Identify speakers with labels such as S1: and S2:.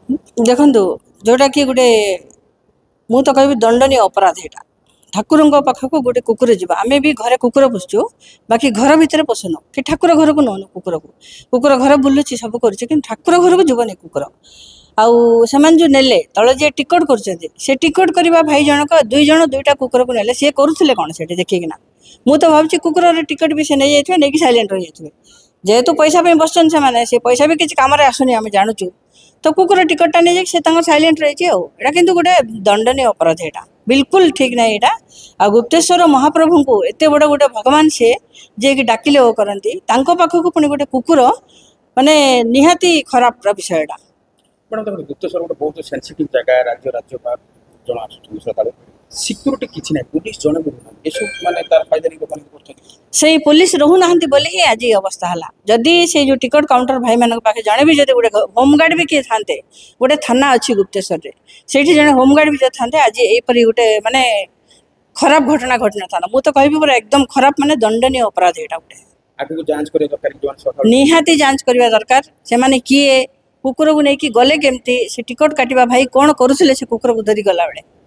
S1: ଦେଖନ୍ତୁ जोटा कि गोटे मु तो कहबी दंडनीय अपराध एटा ठाकुर पाखक गोटे कुकुर जीवा आम भी घरे कुकुर पोषु बाकी घर भितर पोषण कि ठाकुर घर को नौनु कुकुर को कुकुर घर बुलुची सब कर ठाकुर घर को जीवनी कुकुर आउ से जो नेले तले जी टिकट कर टिकट करवा भाई जनक दुई जन दुईटा कुकुर को नेले सी करुले कौन से देखिकिना मु तो भावी कुकुर टिकट भी से नहीं जाइए नहीं साइलेंट रही जाइए जेहेतु पैसा बस से पैसा भी किसी कम आसुनी आम जानूँ तो कुकुर टिकटा नहीं जाए साइलेंट रही कि गोटे दंडनीय अपराध यहाँ बिल्कुल ठीक ना यहाँ आ गुप्तेश्वर महाप्रभु को एत बड़ गोटे भगवान सी जे कि डाकिले ओ करती पाखक पुणी गोटे कुकुर माने निहाती खराब विषय
S2: गुप्तेश्वर गोटे बहुत सेंसिटिव जगह राज्य राज्यपाल जन आसुच्च सिक्यूरीटी किसी ना पुलिस जन भी माने तार फायदा नहीं
S1: से पुलिस रोना बोली ही आज अवस्था है जदि से जो टिकट काउंटर भाई मान पाखे जड़े भी जो गोटे होमगार्ड भी किए था गोटे थाना अच्छी गुप्तेश्वर से जड़े होमगार्ड भी जो था आज यहपरी गोटे माने खराब घटना घटना था मुझे तो कहबी पूरा एकदम खराब माने दंडनीय अपराध यहाँ गोटे निहाती जांच करवा दरकार से माने किए कुकुर को लेकिन गले केमती से टिकट काटिबा भाई कौन करुले से कुकुर को धरी गला बेले